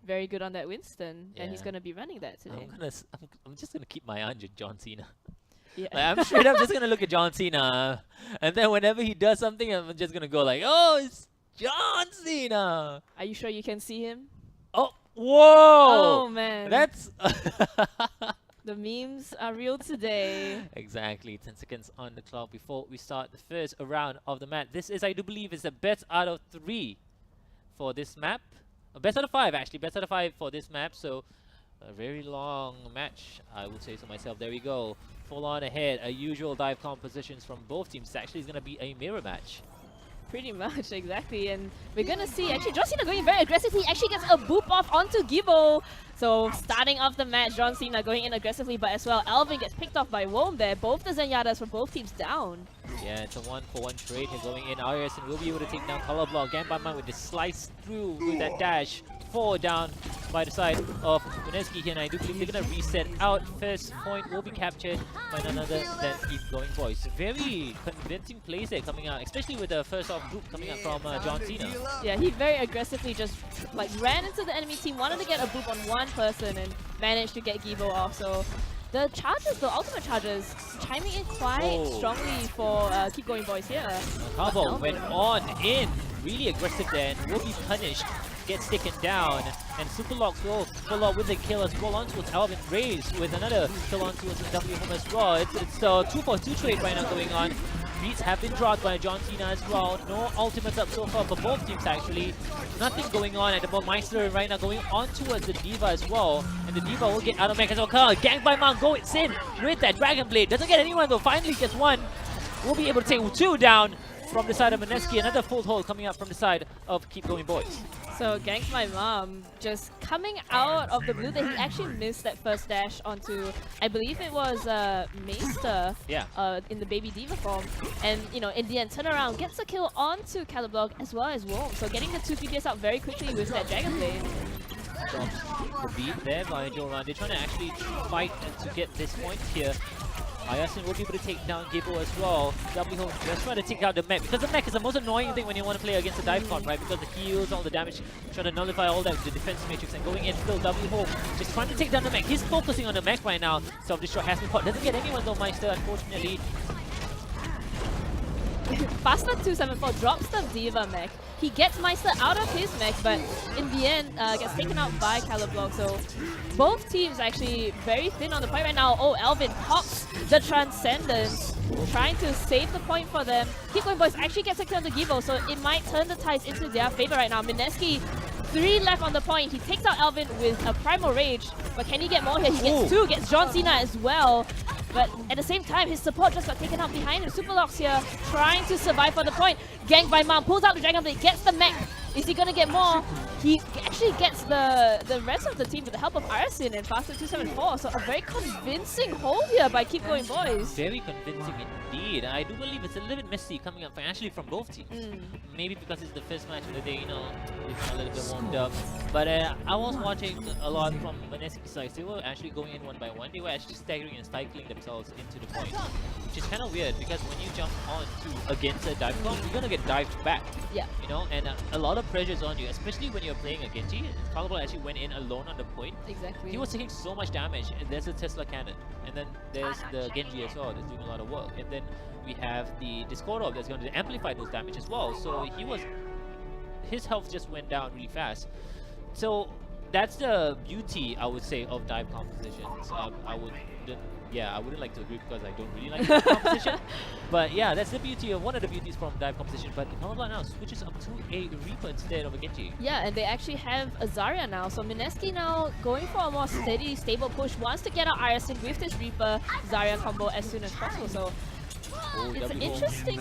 very good on that Winston, and he's Yeah. gonna be running that today. I'm just gonna keep my eye on John Cena. Yeah. Like, I'm straight up just gonna look at John Cena, and then whenever he does something, I'm just gonna go like, "Oh, it's John Cena!" Are you sure you can see him? Oh, whoa! Oh man, That's the memes are real today. exactly 10 seconds on the clock before we start the first round of the match. This is, I do believe, is the best out of 3 for this map. Best out of 5 actually. Best out of 5 for this map. So a very long match, I would say so myself. There we go. Full on ahead. A usual dive compositions from both teams. Actually, it's gonna be a mirror match. Pretty much, exactly. And we're gonna see actually John Cena going very aggressive. He actually gets a boop off onto Gibo. So starting off the match, John Cena going in aggressively, but as well, Alvin gets picked off by Wom there. Both the Zenyadas for both teams down. Yeah, it's a 1-for-1 trade here going in. Arius will be able to take down Color Block. Again by man with the slice through with that dash. 4 down by the side of Mineski here, and I do believe they're going to reset out. First point will be captured by none other than Keep Going Boys. Very convincing plays there coming out, especially with the first off group coming out from John Cena. Yeah, he very aggressively just like ran into the enemy team, wanted to get a boop on one person and managed to get Gibo off. So the charges, the ultimate charges, chiming in quite strongly for Keep Going Boys here. Cabo went on in, really aggressive there, and will be punished. Gets taken down, and Superlocks will pull out with a kill as well on towards Alvin. Rays with another kill on towards the W home as well. It's a 2-for-2 trade right now going on. Beats have been dropped by John Cena as well. No ultimates up so far for both teams actually. Nothing going on at the moment. Meister right now going on towards the D.Va as well. And the D.Va will get out of mech as well. Come on, ganked by Mount, goes in with that Dragon Blade. Doesn't get anyone though, finally gets one. We'll be able to take 2 down from the side of Mineski. Another full hold coming up from the side of Keep Going Boys. So Ganked My Mom just coming out of the blue that he actually missed that first dash onto, I believe it was Meister in the baby D.Va form. And you know, in the end, turn around, gets a kill onto Caliblock as well as Wom. So getting the 2 PPS out very quickly with that Dragon Blade. The beat there by Joran. They're trying to actually fight to get this point here. Ayasin will be able to take down Gibo as well. W Home just trying to take out the mech, because the mech is the most annoying thing when you want to play against a dive con, right? Because the heals, all the damage, trying to nullify all that with the defense matrix, and going in still W Home just trying to take down the mech. He's focusing on the mech right now. Self-destroy has been caught. Doesn't get anyone though, Meister, unfortunately. Faster 274 drops the D.Va mech. He gets Meister out of his mech, but in the end gets taken out by Caliblock. So both teams actually very thin on the point right now. Oh, Alvin pops the Transcendence, trying to save the point for them. Keep Going Boys actually gets a kill on the Gibo, so it might turn the tides into their favor right now. Mineski, 3 left on the point. He takes out Alvin with a Primal Rage, but can he get more here? He gets 2, gets John Cena as well. But at the same time, his support just got taken out behind him. Superlocks here, trying to survive for the point. Ganked by Mount, pulls out the Dragon Blade, gets the mech. Is he gonna get more? He actually gets the rest of the team with the help of Arasin and Faster 274. So a very convincing hold here by Keep Going Boys. Very convincing indeed. I do believe it's a little bit messy coming up financially from both teams. Maybe because it's the first match of the day, you know, it's a little bit warmed up. But I was watching a lot from Mineski's side. They were actually going in one by one. They were actually staggering and cycling themselves into the point, which is kind of weird because when you jump on to against a dive bomb, you're gonna get dived back. Yeah. You know, and a lot of pressure is on you, especially when you're playing a Genji. Caliblock actually went in alone on the point. Exactly. He was taking so much damage. There's a Tesla cannon, and then there's the Genji as well that's doing a lot of work, and then we have the Discord that's going to amplify those damage as well. So his health just went down really fast. So that's the beauty, I would say, of dive compositions. I wouldn't like to agree because I don't really like dive composition. But yeah, that's the beauty of one of the beauties from dive composition. But Caliblock now switches up to a Reaper instead of a Genji. Yeah, and they actually have a Zarya now. So Mineski now going for a more steady, stable push. Wants to get out Arasin with this Reaper Zarya combo as soon as possible. So it's an interesting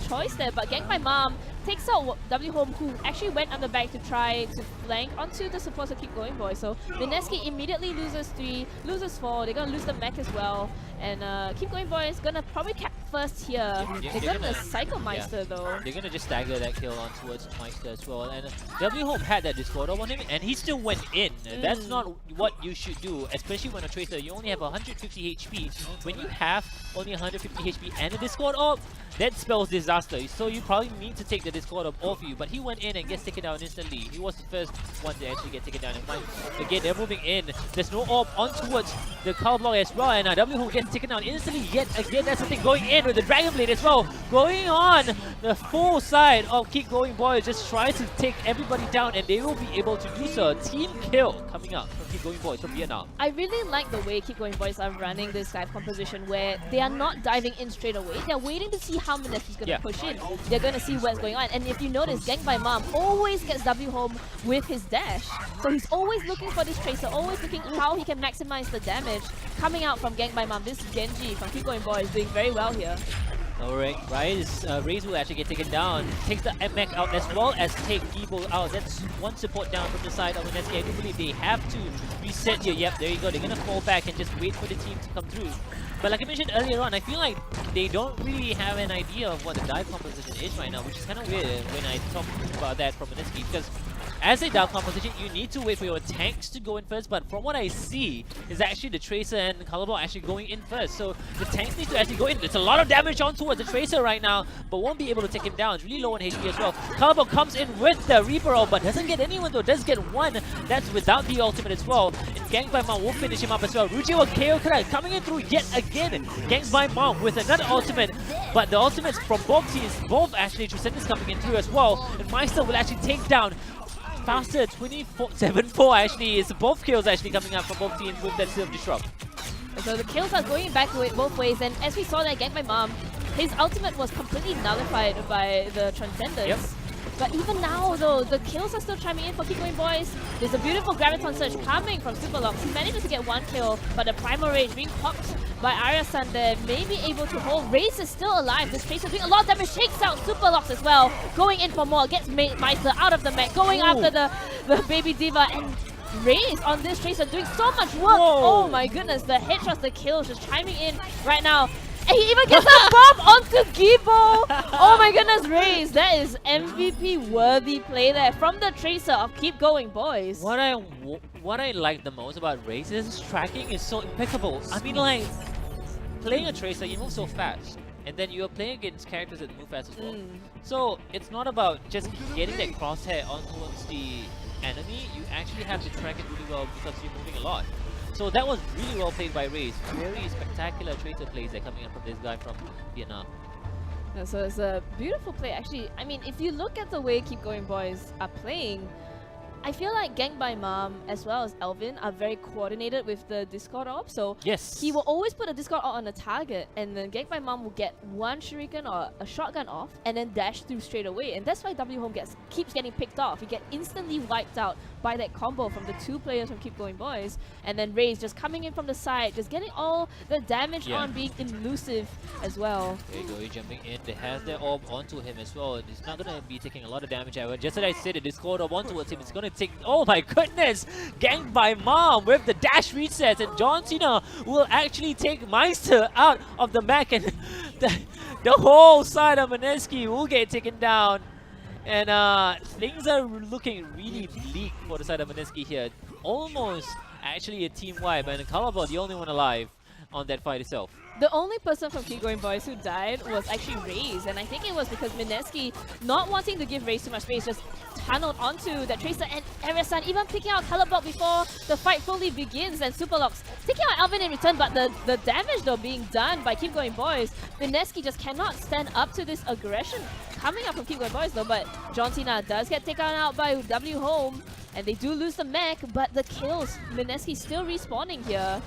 choice there, but Ganked by Mom takes out W Home, who actually went on the back to try to flank onto the supposed to Keep Going Boy. So Mineski immediately loses 3, loses 4. They're gonna lose the mech as well, and Keep Going Boy is gonna probably first here. They're gonna Psycho Meister though. They're gonna just stagger that kill on towards Meister as well. And W Home had that Discord on him, and he still went in. That's not what you should do, especially when a Tracer, you only have 150 HP. When you have only 150 HP and a Discord orb, that spells disaster. So you probably need to take the Discord orb off you. But he went in and gets taken down instantly. He was the first one to actually get taken down. And again, they're moving in. There's no orb on towards the Cowl Block as well. And W Home gets taken down instantly. Yet again, that's the thing, going in with the Dragon Blade as well. Going on the full side of Keep Going Boys, just tries to take everybody down, and they will be able to do so. Team kill coming up from Keep Going Boys from Vietnam. I really like the way Keep Going Boys are running this dive composition, where they are not diving in straight away. They're waiting to see how Mineski's going to push in. They're going to see what's going on. And if you notice, Gang by Mom always gets W home with his dash. So he's always looking for this Tracer, always looking how he can maximize the damage coming out from Gang by Mom. This Genji from Keep Going Boys doing very well here. Alright, Raze will actually get taken down. Takes the mech out as well as take Gibo out. That's one support down from the side of Mineski. I do believe they have to reset here. Yep, there you go. They're gonna fall back and just wait for the team to come through. But like I mentioned earlier on, I feel like they don't really have an idea of what the dive composition is right now, which is kind of weird when I talk about that from Mineski, because as a dive composition, you need to wait for your tanks to go in first, but from what I see, is actually the Tracer and Colorblue actually going in first. So the tanks need to actually go in. There's a lot of damage on towards the Tracer right now, but won't be able to take him down. It's really low on HP as well. Colorblue comes in with the Reaper ult, but doesn't get anyone though. Does get one. That's without the ultimate as well. And Gang by Mom will finish him up as well. Ruji will KO Kara coming in through yet again. Gang by Mom with another ultimate, but the ultimates from both teams, both actually Trucentis coming in through as well. And Meister will actually take down faster 7-4 actually. Is both kills actually coming out from both teams with that Silver Disrupt. So the kills are going back both ways, and as we saw that Gang by Mom, his ultimate was completely nullified by the Transcendence. Yep. But even now though, the kills are still chiming in for Keep Going Boys. There's a beautiful Graviton Surge coming from Superlocks. He managed to get one kill, but the Primal Rage being popped by Arya-san there may be able to hold. Raze is still alive. This Tracer doing a lot of damage, shakes out Superlocks as well. Going in for more, gets Meister out of the mech, going after the Baby Diva, and Raze on this Tracer doing so much work. Oh my goodness, the headshots, the kills just chiming in right now. And he even gets a bomb onto Gibo! Oh my goodness, Raze, that is MVP worthy play there from the Tracer of Keep Going Boys. What I like the most about Raze is his tracking is so impeccable. I mean, like, playing a Tracer, you move so fast, and then you're playing against characters that move fast as well. So it's not about just getting that crosshair on towards the enemy, you actually have to track it really well because you're moving a lot. So that was really well played by Raze. Very spectacular Tracer plays that coming up from this guy from Vietnam. Yeah, so it's a beautiful play. Actually, I mean, if you look at the way Keep Going Boys are playing, I feel like Gang by Mom as well as Elvin are very coordinated with the Discord orb. So yes, he will always put a Discord orb on a target, and then Gang by Mom will get one shuriken or a shotgun off and then dash through straight away. And that's why W Home keeps getting picked off. You get instantly wiped out by that combo from the two players from Keep Going Boys. And then Raze just coming in from the side, just getting all the damage on, being elusive as well. There you go, he's jumping in. They has their orb onto him as well. He's not going to be taking a lot of damage. However, just as I said, the Discord orb onto him, it's going to take, oh my goodness, Gang by Mom with the dash resets, and John Cena will actually take Meister out of the mech, and the whole side of Mineski will get taken down. And things are looking really bleak for the side of Mineski here. Almost actually a team wipe, and Colorblue the only one alive on that fight itself. The only person from Keep Going Boys who died was actually Raze, and I think it was because Mineski, not wanting to give Raze too much space, just tunneled onto that Tracer, and Arya-san even picking out Colorblue before the fight fully begins, and Superlocks taking out Alvin in return, but the damage though being done by Keep Going Boys, Mineski just cannot stand up to this aggression coming up from Keep Going Boys though. But John Cena does get taken out by W Home, and they do lose the mech, but the kills, Mineski still respawning here.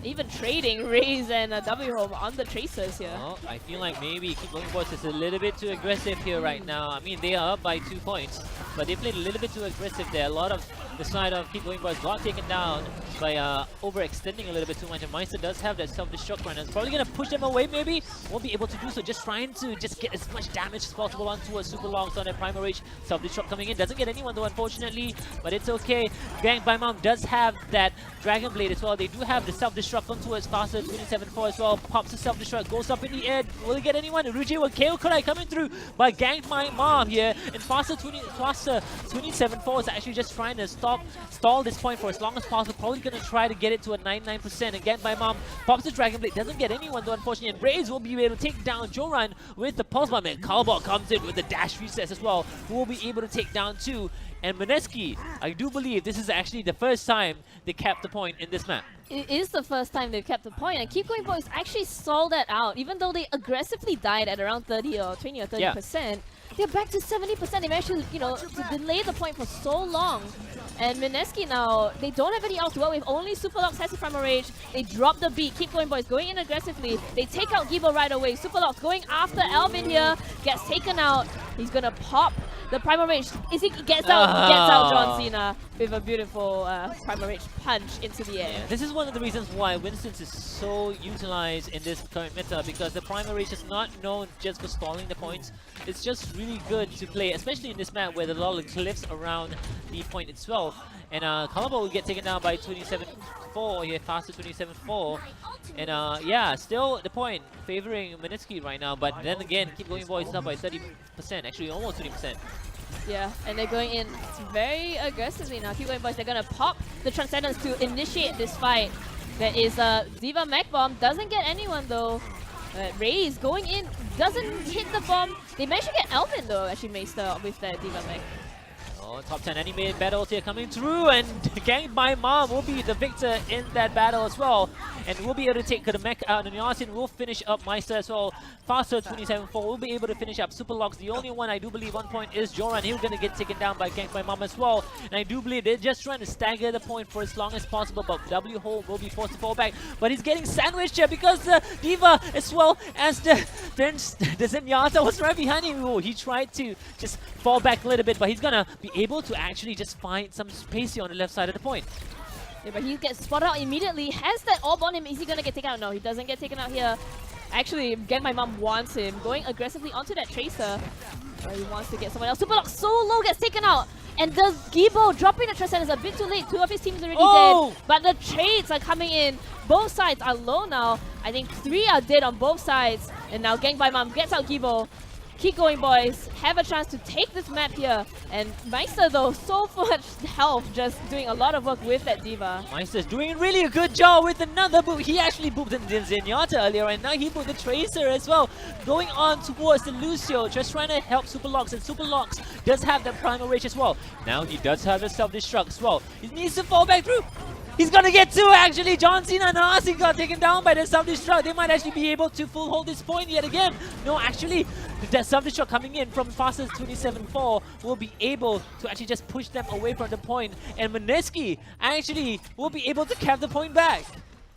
Even trading Raze and W Home on the Tracers here. Well, I feel like maybe Keep Going Boys is a little bit too aggressive here right now. I mean, they are up by 2 points, but they played a little bit too aggressive there. A lot of the side of Keep Going Boys got taken down. by overextending a little bit too much. And Meister does have that self-destruct run. It's probably going to push them away maybe. Won't be able to do so. Just trying to just get as much damage as possible onto a Super Longs on that Primal Rage. Self-destruct coming in. Doesn't get anyone though, unfortunately. But it's okay. Gang by Mom does have that Dragon Blade as well. They do have the self-destruct onto its faster 27-4 as well. Pops the self-destruct. Goes up in the air. Will he get anyone? Ruji with KO Kurai coming through by Gang by Mom here. And faster 27-4 is actually just trying to stall this point for as long as possible. Probably going to try to get it to a 99%. Again by Mom pops the Dragon Blade. Doesn't get anyone though, unfortunately. And Raze will be able to take down Joran with the Pulse Bomb. And Calbot comes in with the dash resets as well. Who will be able to take down two. And Mineski, I do believe this is actually the first time they capped the point in this map. It is the first time they've kept the point, and Keep Going Boys actually stalled that out. Even though they aggressively died at around 30 or 20 or 30%, they're back to 70%. They managed to, to delay the point for so long. And Mineski now, they don't have any else to work with. Only Superlocks has the Primal Rage. They drop the beat. Keep Going Boys going in aggressively. They take out Gibo right away. Superlocks going after Alvin here. Gets taken out. He's gonna pop the Primal Rage. Gets out John Cena with a beautiful Primal Rage punch into the air. This is one of the reasons why Winston's is so utilized in this current meta, because the Primal Rage is not known just for stalling the points. It's just really good to play, especially in this map where there are a lot of cliffs around the point itself. And Calabo will get taken down by 27-4 here, faster 27-4. And yeah, still the point favoring Mineski right now, but then again, Keep Going Boys up by 30%, actually almost 20%. Yeah, and they're going in very aggressively now. Keep Going Boys, they're gonna pop the Transcendence to initiate this fight. There is Diva Mech Bomb, doesn't get anyone though. Raze going in, doesn't hit the bomb. They managed to get Elvin though, actually Meister with that Diva Mech. Oh, top 10 animated battles here coming through, and Gang by Mom will be the victor in that battle as well. And we'll be able to take the mech out, and Yasin will finish up Meister as well. Faster 27-4 will be able to finish up Superlocks. The only one I do believe on point is Joran. He's going to get taken down by Gang by Mom as well. And I do believe they're just trying to stagger the point for as long as possible, but W Hole will be forced to fall back. But he's getting sandwiched here because the Diva as well as the Zenyatta was right behind him. Oh, he tried to just fall back a little bit, but he's going to be able to actually just find some space here on the left side of the point. Yeah, but he gets spotted out immediately. Has that orb on him. Is he going to get taken out? No, he doesn't get taken out here. Actually, Gang My Mom wants him. Going aggressively onto that Tracer. He wants to get someone else. Superlock so low, gets taken out. And the Gibo dropping the Transcendence a bit too late. Two of his teams already dead. But the trades are coming in. Both sides are low now. I think 3 are dead on both sides. And now Gang by Mom gets out Gibo. Keep Going Boys have a chance to take this map here. And Meister though, so much health, just doing a lot of work with that Diva. Meister's doing really a good job with another boop. He actually booped the Zenyatta earlier, and now he booped the Tracer as well. Going on towards the Lucio, just trying to help Superlocks, and Superlocks does have the Primal Rage as well. Now he does have the self-destruct as well. He needs to fall back through. He's gonna get 2 actually. John Cena and Asi got taken down by the self-destruct. They might actually be able to full hold this point yet again. No, actually, the self-destruct coming in from fastest 27-4 will be able to actually just push them away from the point. And Mineski actually will be able to cap the point back.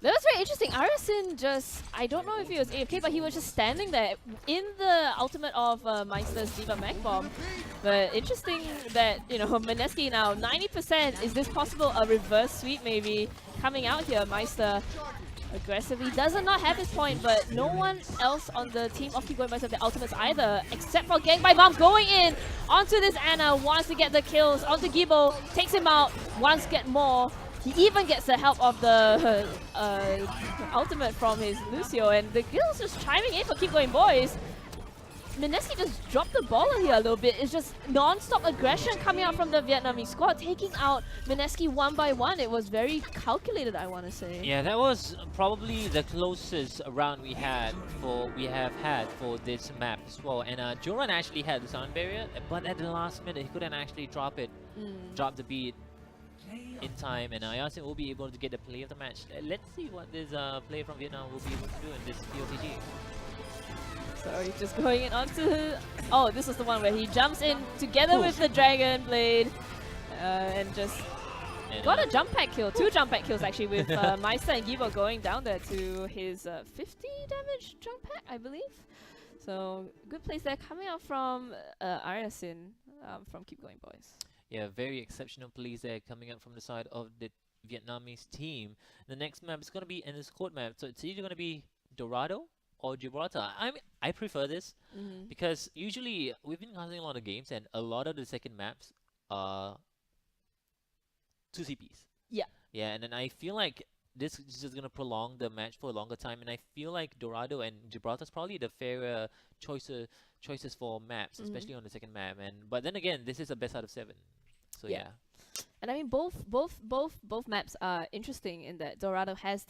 That was very interesting. Arasin just, I don't know if he was AFK, but he was just standing there in the ultimate of Meister's Diva Mech Bomb. But interesting that, Mineski now, 90%. Is this possible? A reverse sweep maybe coming out here. Meister aggressively does not have his point, but no one else on the team of Keep Going Boys have the ultimates either, except for Gang by Mom going in onto this Ana, wants to get the kills onto Gibo, takes him out, wants to get more. He even gets the help of the ultimate from his Lucio, and the kills just chiming in for Keep Going Boys. Mineski just dropped the ball here a little bit. It's just non-stop aggression coming out from the Vietnamese squad, taking out Mineski one by one. It was very calculated, I want to say. Yeah, that was probably the closest round we have had for this map as well. And Joran actually had the sound barrier, but at the last minute he couldn't actually drop the beat in time, and Yasin will be able to get the play of the match. Let's see what this player from Vietnam will be able to do in this POTG. So he's just going in onto... Oh, this was the one where he jumps in together with the Dragon Blade and just got a jump pack kill. 2 jump pack kills actually with Meister and Gibo going down there to his 50 damage jump pack, I believe. So good plays there coming out from Arasin from Keep Going Boys. Yeah, very exceptional plays there coming up from the side of the Vietnamese team. The next map is going to be in this court map, so it's either going to be Dorado or Gibraltar. I prefer this because usually we've been casting a lot of games, and a lot of the second maps are 2 CPs. Yeah. Yeah, and then I feel like this is just gonna prolong the match for a longer time, and I feel like Dorado and Gibraltar is probably the fairer choices for maps, especially on the second map. But then again, this is a best out of 7, so Yeah. yeah. And I mean, both maps are interesting in that Dorado has